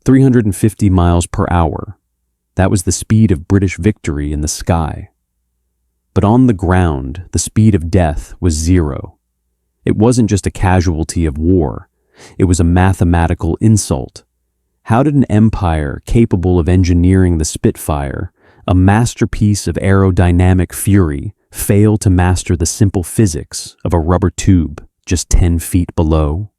350 miles per hour. That was the speed of British victory in the sky. But on the ground, the speed of death was 0. It wasn't just a casualty of war. It was a mathematical insult. How did an empire capable of engineering the Spitfire, a masterpiece of aerodynamic fury, fail to master the simple physics of a rubber tube just 10 feet below?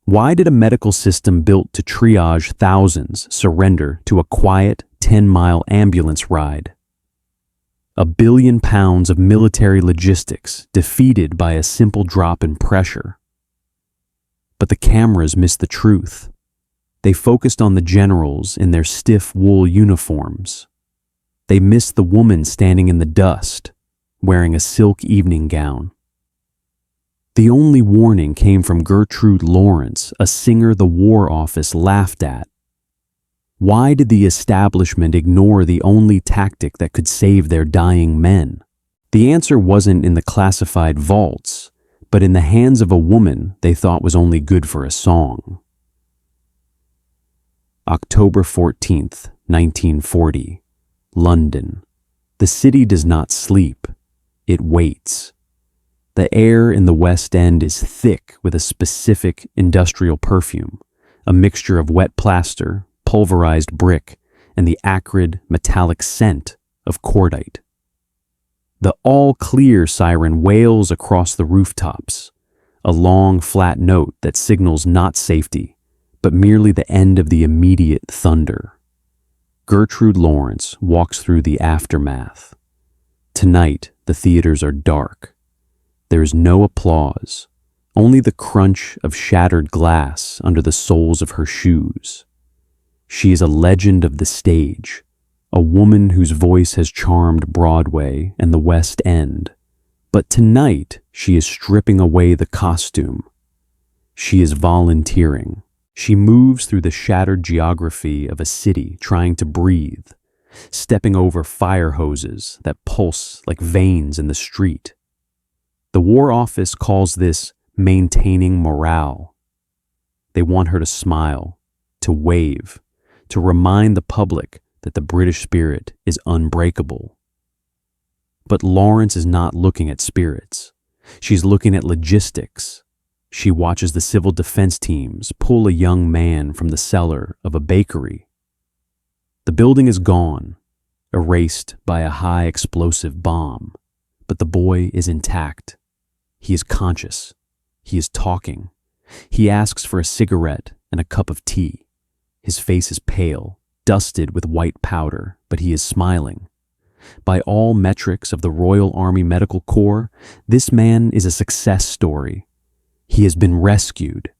Why did a medical system built to triage thousands surrender to a quiet 10-mile ambulance ride? £1 billion of military logistics defeated by a simple drop in pressure. But the cameras missed the truth. They focused on the generals in their stiff wool uniforms. They missed the woman standing in the dust, wearing a silk evening gown. The only warning came from Gertrude Lawrence, a singer the War Office laughed at. Why did the establishment ignore the only tactic that could save their dying men? The answer wasn't in the classified vaults, but in the hands of a woman they thought was only good for a song. October 14th, 1940, London. The city does not sleep, it waits. The air in the West End is thick with a specific industrial perfume, a mixture of wet plaster, pulverized brick, and the acrid, metallic scent of cordite. The all-clear siren wails across the rooftops, a long, flat note that signals not safety, but merely the end of the immediate thunder. Gertrude Lawrence walks through the aftermath. Tonight, the theaters are dark. There is no applause, only the crunch of shattered glass under the soles of her shoes. She is a legend of the stage, a woman whose voice has charmed Broadway and the West End. But tonight, she is stripping away the costume. She is volunteering. She moves through the shattered geography of a city trying to breathe, stepping over fire hoses that pulse like veins in the street. The War Office calls this maintaining morale. They want her to smile, to wave, to remind the public that the British spirit is unbreakable. But Lawrence is not looking at spirits. She's looking at logistics. She watches the civil defense teams pull a young man from the cellar of a bakery. The building is gone, erased by a high explosive bomb, but the boy is intact. He is conscious. He is talking. He asks for a cigarette and a cup of tea. His face is pale, dusted with white powder, but he is smiling. By all metrics of the Royal Army Medical Corps, this man is a success story. He has been rescued.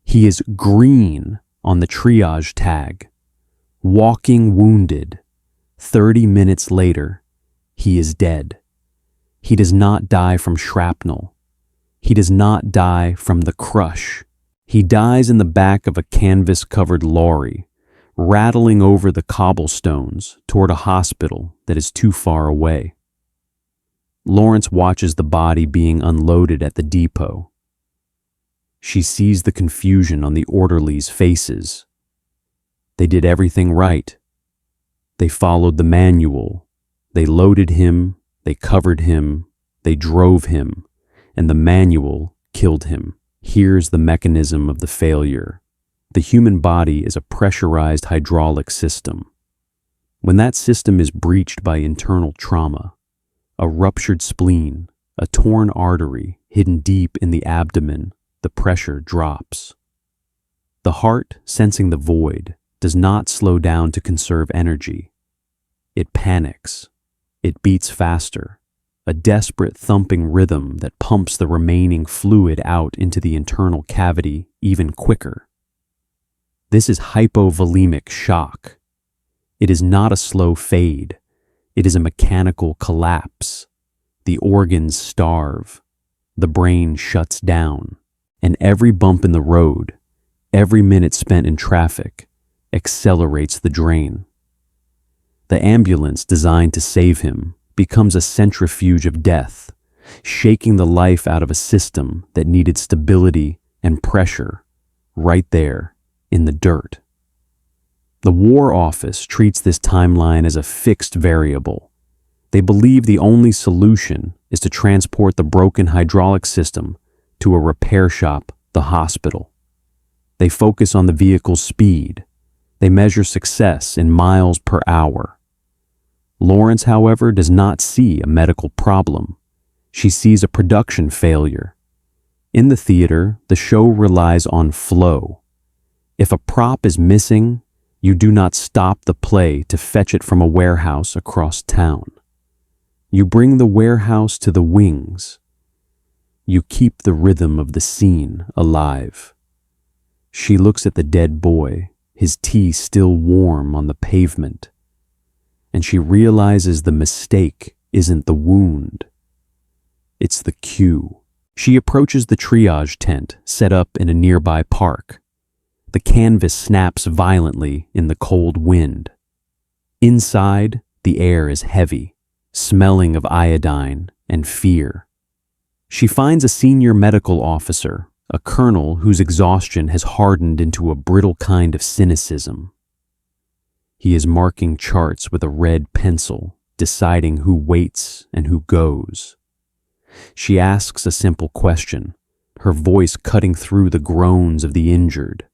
He is green on the triage tag. Walking wounded. 30 minutes later, he is dead. He does not die from shrapnel. He does not die from the crush. He dies in the back of a canvas-covered lorry, rattling over the cobblestones toward a hospital that is too far away. Lawrence watches the body being unloaded at the depot. She sees the confusion on the orderlies' faces. They did everything right. They followed the manual. They loaded him, they covered him, they drove him, and the manual killed him. Here's the mechanism of the failure. The human body is a pressurized hydraulic system. When that system is breached by internal trauma, a ruptured spleen, a torn artery hidden deep in the abdomen, the pressure drops. The heart, sensing the void, does not slow down to conserve energy. It panics. It beats faster, a desperate thumping rhythm that pumps the remaining fluid out into the internal cavity even quicker. This is hypovolemic shock. It is not a slow fade. It is a mechanical collapse. The organs starve. The brain shuts down. And every bump in the road, every minute spent in traffic, accelerates the drain. The ambulance designed to save him becomes a centrifuge of death, shaking the life out of a system that needed stability and pressure right there in the dirt. The War Office treats this timeline as a fixed variable. They believe the only solution is to transport the broken hydraulic system to a repair shop, the hospital. They focus on the vehicle's speed. They measure success in miles per hour. Lawrence, however, does not see a medical problem. She sees a production failure. In the theater, the show relies on flow. If a prop is missing, you do not stop the play to fetch it from a warehouse across town. You bring the warehouse to the wings. You keep the rhythm of the scene alive. She looks at the dead boy, his tea still warm on the pavement, and she realizes the mistake isn't the wound. It's the cue. She approaches the triage tent set up in a nearby park. The canvas snaps violently in the cold wind. Inside, the air is heavy, smelling of iodine and fear. She finds a senior medical officer, a colonel whose exhaustion has hardened into a brittle kind of cynicism. He is marking charts with a red pencil, deciding who waits and who goes. She asks a simple question, her voice cutting through the groans of the injured.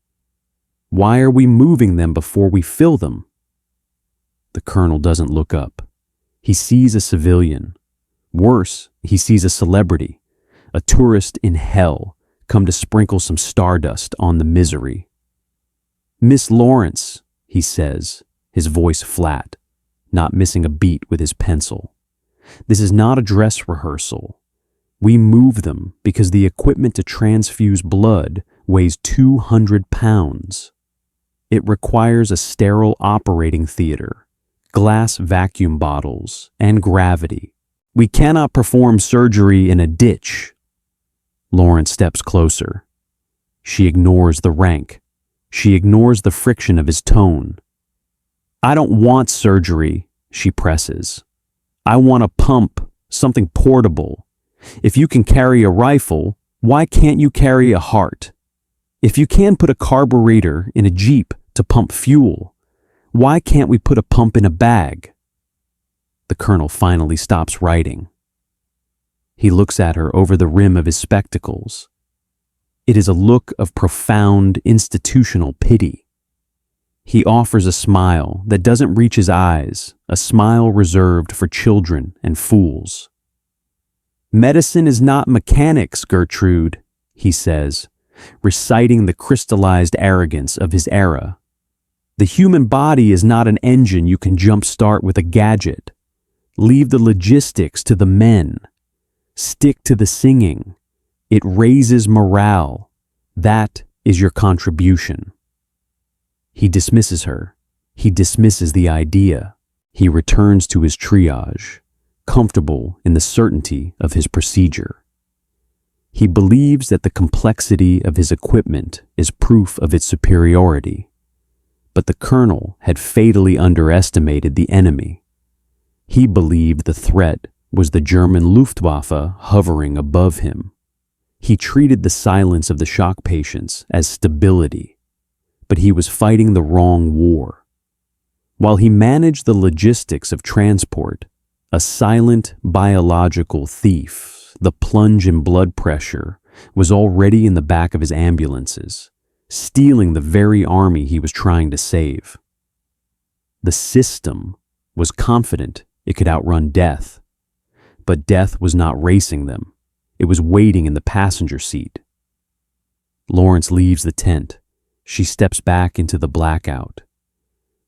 Why are we moving them before we fill them? The colonel doesn't look up. He sees a civilian. Worse, he sees a celebrity, a tourist in hell, come to sprinkle some stardust on the misery. Miss Lawrence, he says, his voice flat, not missing a beat with his pencil. This is not a dress rehearsal. We move them because the equipment to transfuse blood weighs 200 pounds. It requires a sterile operating theater, glass vacuum bottles, and gravity. We cannot perform surgery in a ditch. Lawrence steps closer. She ignores the rank. She ignores the friction of his tone. I don't want surgery, she presses. I want a pump, something portable. If you can carry a rifle, why can't you carry a heart? If you can put a carburetor in a Jeep to pump fuel, why can't we put a pump in a bag? The colonel finally stops writing. He looks at her over the rim of his spectacles. It is a look of profound institutional pity. He offers a smile that doesn't reach his eyes, a smile reserved for children and fools. Medicine is not mechanics, Gertrude, he says, reciting the crystallized arrogance of his era. The human body is not an engine you can jumpstart with a gadget. Leave the logistics to the men. Stick to the singing. It raises morale. That is your contribution. He dismisses her. He dismisses the idea. He returns to his triage, comfortable in the certainty of his procedure. He believes that the complexity of his equipment is proof of its superiority. But the colonel had fatally underestimated the enemy. He believed the threat was the German Luftwaffe hovering above him. He treated the silence of the shock patients as stability, but he was fighting the wrong war. While he managed the logistics of transport, a silent biological thief, the plunge in blood pressure, was already in the back of his ambulances, stealing the very army he was trying to save. The system was confident it could outrun death, but death was not racing them. It was waiting in the passenger seat. Lawrence leaves the tent. She steps back into the blackout.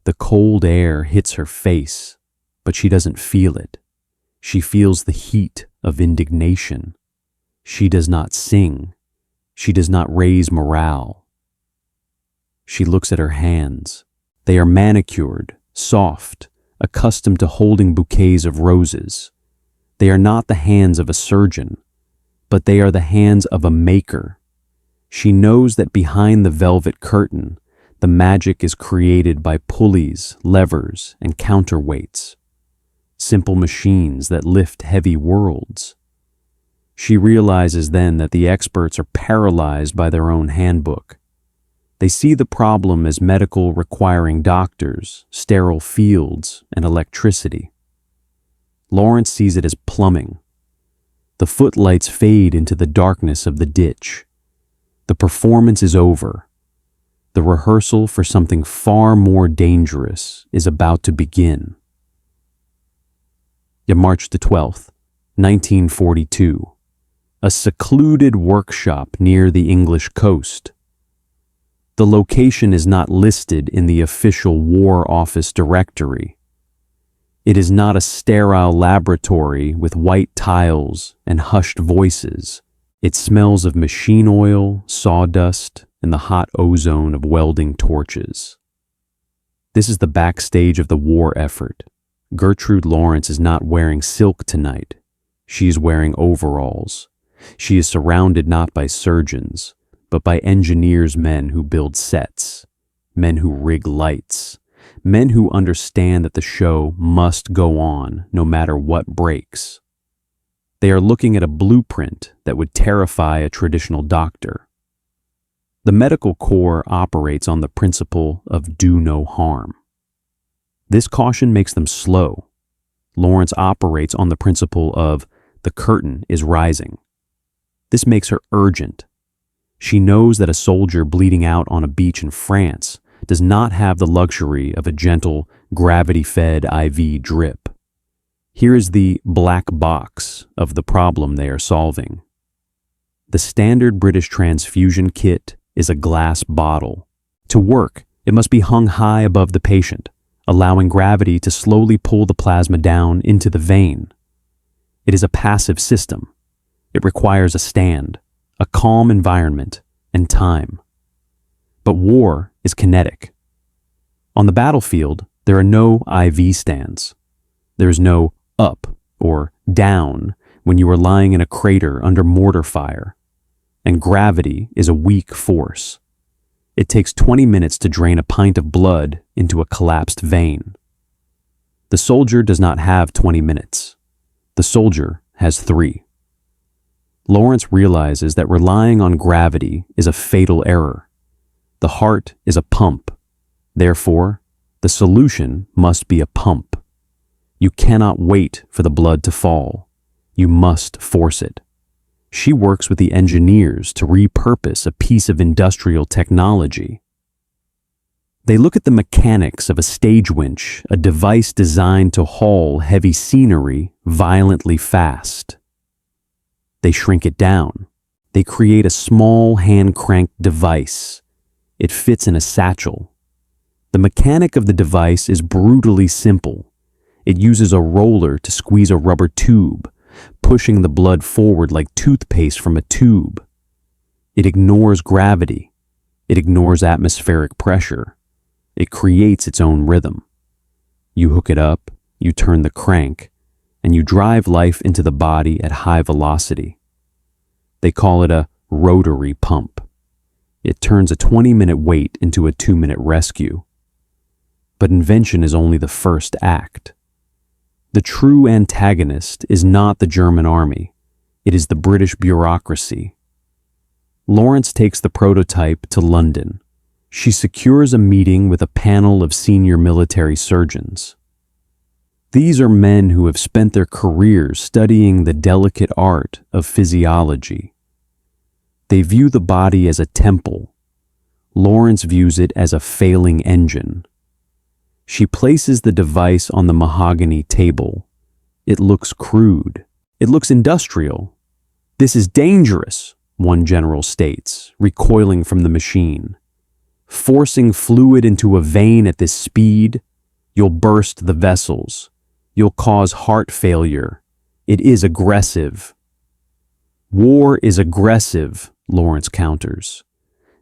The cold air hits her face, but she doesn't feel it. She feels the heat of indignation. She does not sing. She does not raise morale. She looks at her hands. They are manicured, soft, accustomed to holding bouquets of roses. They are not the hands of a surgeon, but they are the hands of a maker. She knows that behind the velvet curtain, the magic is created by pulleys, levers, and counterweights. Simple machines that lift heavy worlds. She realizes then that the experts are paralyzed by their own handbook. They see the problem as medical requiring doctors, sterile fields, and electricity. Lawrence sees it as plumbing. The footlights fade into the darkness of the ditch. The performance is over. The rehearsal for something far more dangerous is about to begin. March the 12th, 1942. A secluded workshop near the English coast. The location is not listed in the official War Office directory. It is not a sterile laboratory with white tiles and hushed voices. It smells of machine oil, sawdust, and the hot ozone of welding torches. This is the backstage of the war effort. Gertrude Lawrence is not wearing silk tonight. She is wearing overalls. She is surrounded not by surgeons, but by engineers, men who build sets, men who rig lights, men who understand that the show must go on no matter what breaks. They are looking at a blueprint that would terrify a traditional doctor. The medical corps operates on the principle of do no harm. This caution makes them slow. Lawrence operates on the principle of the curtain is rising. This makes her urgent. She knows that a soldier bleeding out on a beach in France does not have the luxury of a gentle, gravity-fed IV drip. Here is the black box of the problem they are solving. The standard British transfusion kit is a glass bottle. To work, it must be hung high above the patient, allowing gravity to slowly pull the plasma down into the vein. It is a passive system. It requires a stand, a calm environment, and time. But war is kinetic. On the battlefield, there are no IV stands. There is no up or down when you are lying in a crater under mortar fire. And gravity is a weak force. It takes 20 minutes to drain a pint of blood into a collapsed vein. The soldier does not have 20 minutes. The soldier has 3. Lawrence realizes that relying on gravity is a fatal error. The heart is a pump. Therefore, the solution must be a pump. You cannot wait for the blood to fall. You must force it. She works with the engineers to repurpose a piece of industrial technology. They look at the mechanics of a stage winch, a device designed to haul heavy scenery violently fast. They shrink it down. They create a small hand-cranked device. It fits in a satchel. The mechanic of the device is brutally simple. It uses a roller to squeeze a rubber tube, pushing the blood forward like toothpaste from a tube. It ignores gravity. It ignores atmospheric pressure. It creates its own rhythm. You hook it up, you turn the crank, and you drive life into the body at high velocity. They call it a rotary pump. It turns a 20-minute wait into a 2-minute rescue. But invention is only the first act. The true antagonist is not the German army. It is the British bureaucracy. Lawrence takes the prototype to London. She secures a meeting with a panel of senior military surgeons. These are men who have spent their careers studying the delicate art of physiology. They view the body as a temple. Lawrence views it as a failing engine. She places the device on the mahogany table. It looks crude. It looks industrial. "This is dangerous," one general states, recoiling from the machine. "Forcing fluid into a vein at this speed, you'll burst the vessels. You'll cause heart failure. It is aggressive." "War is aggressive," Lawrence counters.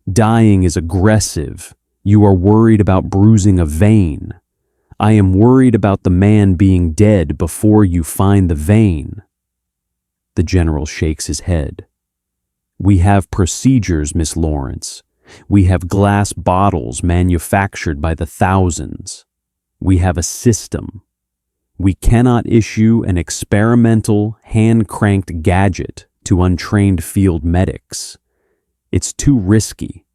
"Dying is aggressive. You are worried about bruising a vein. I am worried about the man being dead before you find the vein." The general shakes his head. "We have procedures, Miss Lawrence. We have glass bottles manufactured by the thousands. We have a system. We cannot issue an experimental, hand-cranked gadget to untrained field medics. It's too risky."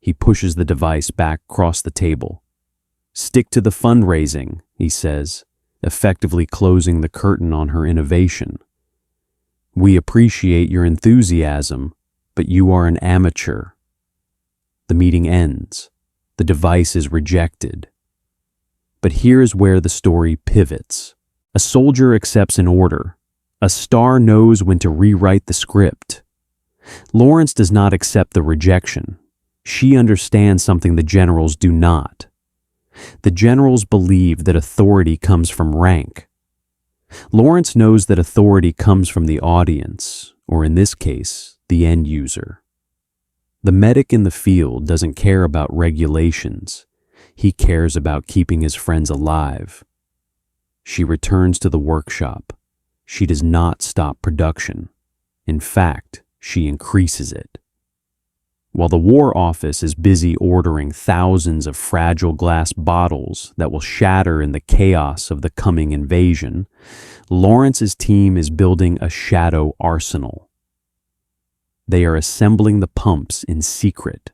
He pushes the device back across the table. "Stick to the fundraising," he says, effectively closing the curtain on her innovation. "We appreciate your enthusiasm, but you are an amateur." The meeting ends. The device is rejected. But here's where the story pivots. A soldier accepts an order. A star knows when to rewrite the script. Lawrence does not accept the rejection. She understands something the generals do not. The generals believe that authority comes from rank. Lawrence knows that authority comes from the audience, or in this case, the end user. The medic in the field doesn't care about regulations. He cares about keeping his friends alive. She returns to the workshop. She does not stop production. In fact, she increases it. While the War Office is busy ordering thousands of fragile glass bottles that will shatter in the chaos of the coming invasion, Lawrence's team is building a shadow arsenal. They are assembling the pumps in secret.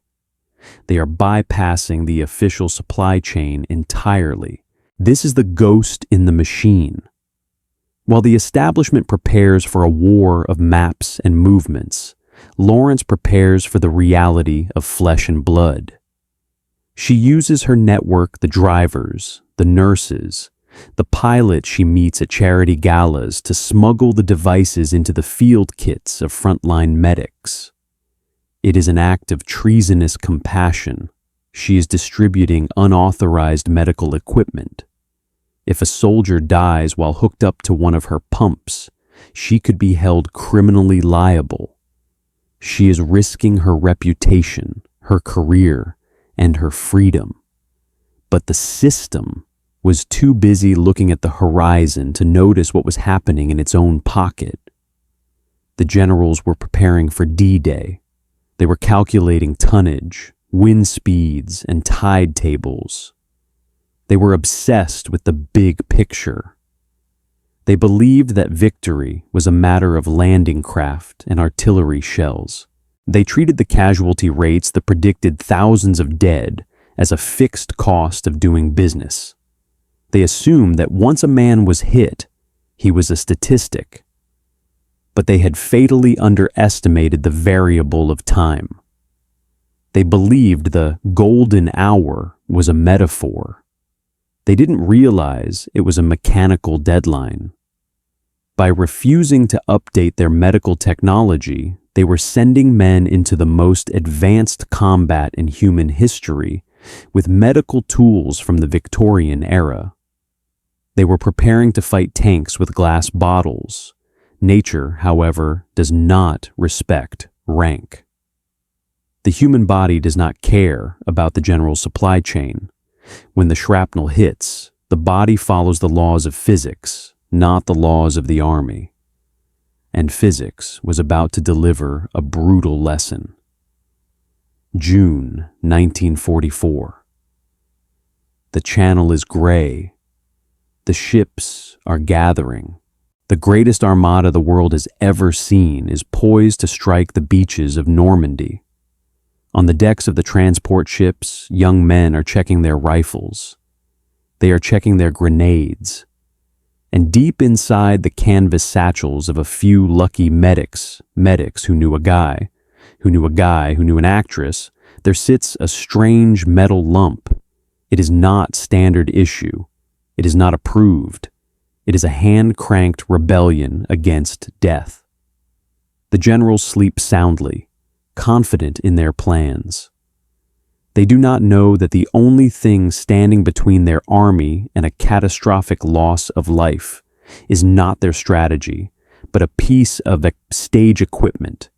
They are bypassing the official supply chain entirely. This is the ghost in the machine. While the establishment prepares for a war of maps and movements, Lawrence prepares for the reality of flesh and blood. She uses her network, the drivers, the nurses, the pilots she meets at charity galas to smuggle the devices into the field kits of frontline medics. It is an act of treasonous compassion. She is distributing unauthorized medical equipment. If a soldier dies while hooked up to one of her pumps, she could be held criminally liable. She is risking her reputation, her career, and her freedom. But the system was too busy looking at the horizon to notice what was happening in its own pocket. The generals were preparing for D-Day. They were calculating tonnage, wind speeds, and tide tables. They were obsessed with the big picture. They believed that victory was a matter of landing craft and artillery shells. They treated the casualty rates that predicted thousands of dead as a fixed cost of doing business. They assumed that once a man was hit, he was a statistic. But they had fatally underestimated the variable of time. They believed the golden hour was a metaphor. They didn't realize it was a mechanical deadline. By refusing to update their medical technology, they were sending men into the most advanced combat in human history with medical tools from the Victorian era. They were preparing to fight tanks with glass bottles. Nature, however, does not respect rank. The human body does not care about the general supply chain. When the shrapnel hits, the body follows the laws of physics, not the laws of the army. And physics was about to deliver a brutal lesson. June 1944. The channel is gray. The ships are gathering. The greatest armada the world has ever seen is poised to strike the beaches of Normandy. On the decks of the transport ships, young men are checking their rifles. They are checking their grenades. And deep inside the canvas satchels of a few lucky medics who knew a guy, who knew an actress, there sits a strange metal lump. It is not standard issue. It is not approved. It is a hand-cranked rebellion against death. The generals sleep soundly, confident in their plans. They do not know that the only thing standing between their army and a catastrophic loss of life is not their strategy, but a piece of stage equipment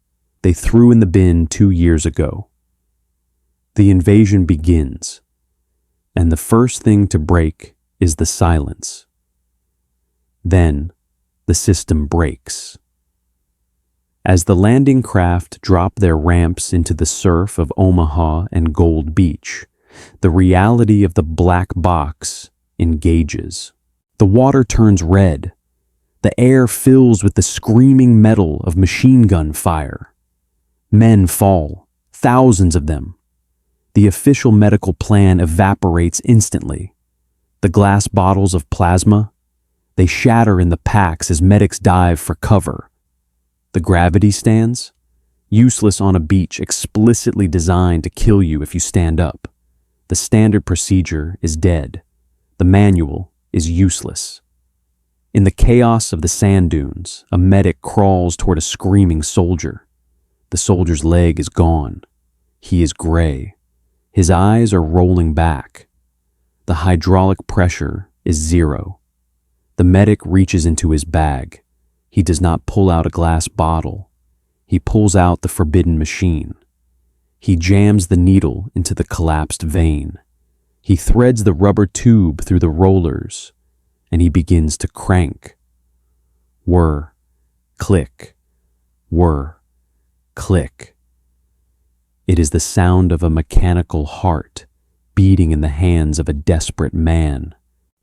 they threw in the bin 2 years ago. The invasion begins, and the first thing to break is the silence. Then the system breaks. As the landing craft drop their ramps into the surf of Omaha and Gold Beach, the reality of the black box engages. The water turns red. The air fills with the screaming metal of machine gun fire. Men fall, thousands of them. The official medical plan evaporates instantly. The glass bottles of plasma, they shatter in the packs as medics dive for cover. The gravity stands, useless on a beach explicitly designed to kill you if you stand up. The standard procedure is dead. The manual is useless. In the chaos of the sand dunes, a medic crawls toward a screaming soldier. The soldier's leg is gone. He is gray. His eyes are rolling back. The hydraulic pressure is zero. The medic reaches into his bag. He does not pull out a glass bottle. He pulls out the forbidden machine. He jams the needle into the collapsed vein. He threads the rubber tube through the rollers, and he begins to crank. Whir, click, whir, click. It is the sound of a mechanical heart beating in the hands of a desperate man.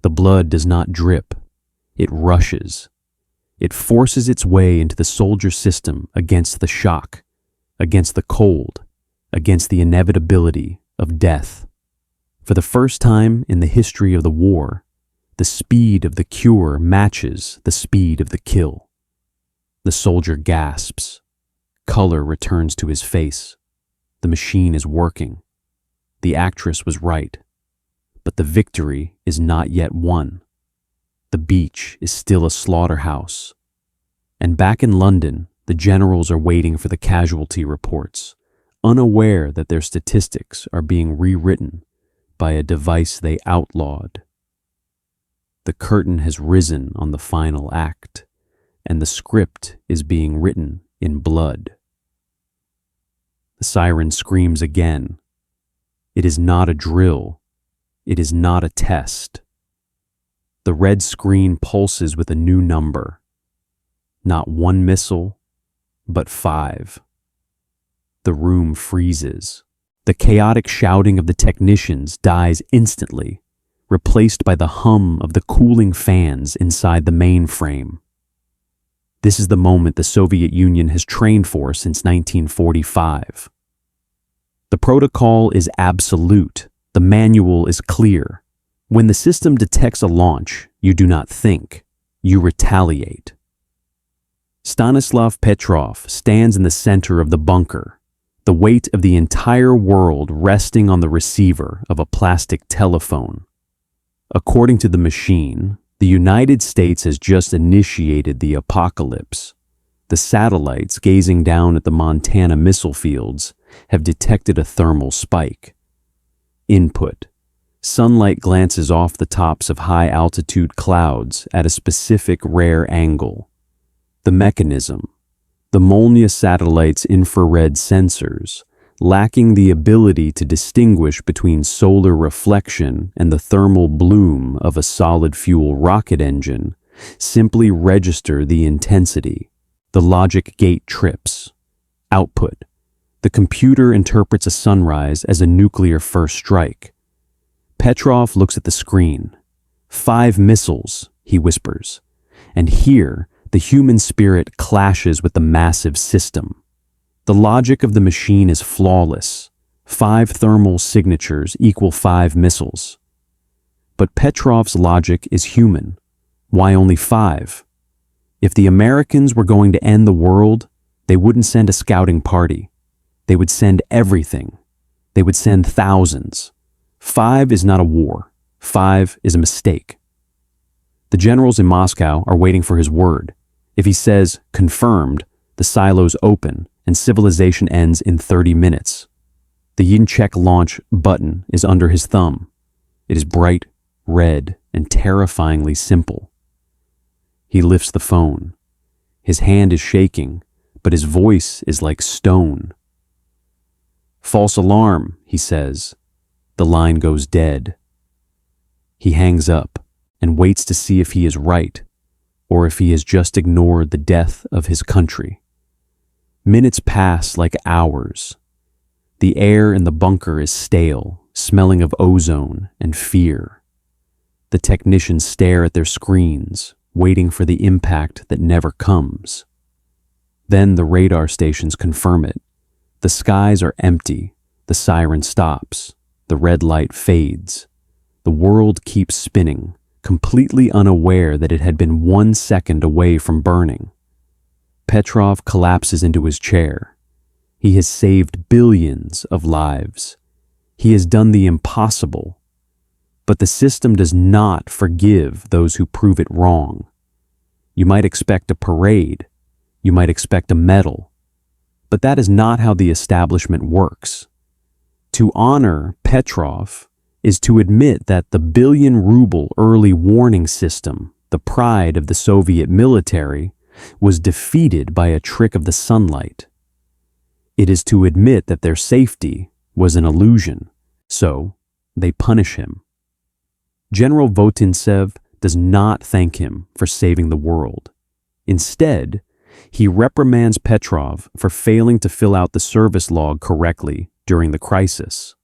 The blood does not drip. It rushes. It forces its way into the soldier's system against the shock, against the cold, against the inevitability of death. For the first time in the history of the war, the speed of the cure matches the speed of the kill. The soldier gasps. Color returns to his face. The machine is working. The actress was right. But the victory is not yet won. The beach is still a slaughterhouse. And back in London, the generals are waiting for the casualty reports, unaware that their statistics are being rewritten by a device they outlawed. The curtain has risen on the final act, and the script is being written in blood. The siren screams again. It is not a drill. It is not a test. The red screen pulses with a new number. Not one missile, but 5. The room freezes. The chaotic shouting of the technicians dies instantly, replaced by the hum of the cooling fans inside the mainframe. This is the moment the Soviet Union has trained for since 1945. The protocol is absolute. The manual is clear. When the system detects a launch, you do not think. You retaliate. Stanislav Petrov stands in the center of the bunker, the weight of the entire world resting on the receiver of a plastic telephone. According to the machine, the United States has just initiated the apocalypse. The satellites gazing down at the Montana missile fields have detected a thermal spike. Input: sunlight glances off the tops of high-altitude clouds at a specific rare angle. The mechanism: the Molniya satellite's infrared sensors, lacking the ability to distinguish between solar reflection and the thermal bloom of a solid-fuel rocket engine, simply register the intensity. The logic gate trips. Output: the computer interprets a sunrise as a nuclear first strike. Petrov looks at the screen. 5 missiles, he whispers. And here, the human spirit clashes with the massive system. The logic of the machine is flawless. 5 thermal signatures equal 5 missiles. But Petrov's logic is human. Why only 5? If the Americans were going to end the world, they wouldn't send a scouting party. They would send everything. They would send thousands. 5 is not a war. 5 is a mistake. The generals in Moscow are waiting for his word. If he says, confirmed, the silos open and civilization ends in 30 minutes. The Yinchek launch button is under his thumb. It is bright, red, and terrifyingly simple. He lifts the phone. His hand is shaking, but his voice is like stone. False alarm, he says. The line goes dead. He hangs up and waits to see if he is right, or if he has just ignored the death of his country. Minutes pass like hours. The air in the bunker is stale, smelling of ozone and fear. The technicians stare at their screens, waiting for the impact that never comes. Then the radar stations confirm it. The skies are empty, The siren stops. The red light fades. The world keeps spinning, completely unaware that it had been 1 second away from burning. Petrov collapses into his chair. He has saved billions of lives. He has done the impossible. But the system does not forgive those who prove it wrong. You might expect a parade. You might expect a medal. But that is not how the establishment works. To honor Petrov is to admit that the billion-ruble early warning system, the pride of the Soviet military, was defeated by a trick of the sunlight. It is to admit that their safety was an illusion, so they punish him. General Votintsev does not thank him for saving the world. Instead, he reprimands Petrov for failing to fill out the service log correctly during the crisis.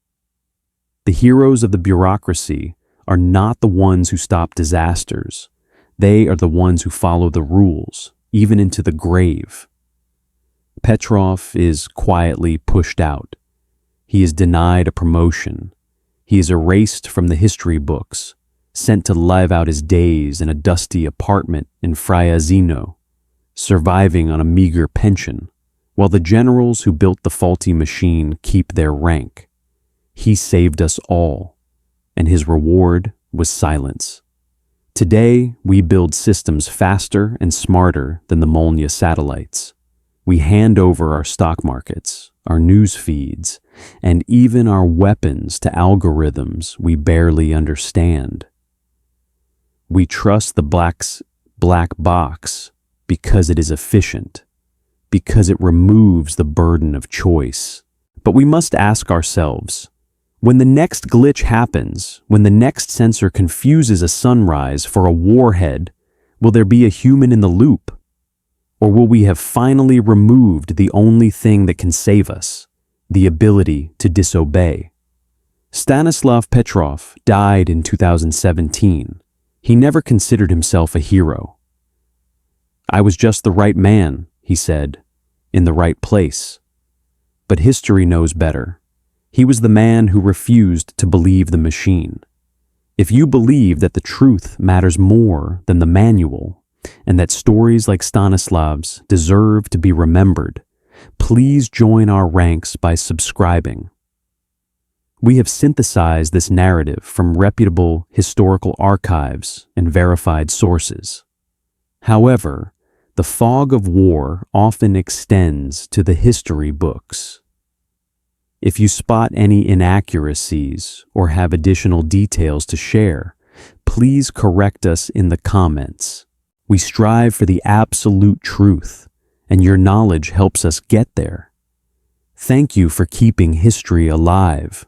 The heroes of the bureaucracy are not the ones who stop disasters. They are the ones who follow the rules, even into the grave. Petrov is quietly pushed out. He is denied a promotion. He is erased from the history books, sent to live out his days in a dusty apartment in Fryazino, surviving on a meager pension, while the generals who built the faulty machine keep their rank. He saved us all, and his reward was silence. Today, we build systems faster and smarter than the Molniya satellites. We hand over our stock markets, our news feeds, and even our weapons to algorithms we barely understand. We trust the black box because it is efficient, because it removes the burden of choice. But we must ask ourselves, when the next glitch happens, when the next sensor confuses a sunrise for a warhead, will there be a human in the loop? Or will we have finally removed the only thing that can save us, the ability to disobey? Stanislav Petrov died in 2017. He never considered himself a hero. "I was just the right man," he said, "in the right place." But history knows better. He was the man who refused to believe the machine. If you believe that the truth matters more than the manual, and that stories like Stanislav's deserve to be remembered, please join our ranks by subscribing. We have synthesized this narrative from reputable historical archives and verified sources. However, the fog of war often extends to the history books. If you spot any inaccuracies or have additional details to share, please correct us in the comments. We strive for the absolute truth, and your knowledge helps us get there. Thank you for keeping history alive.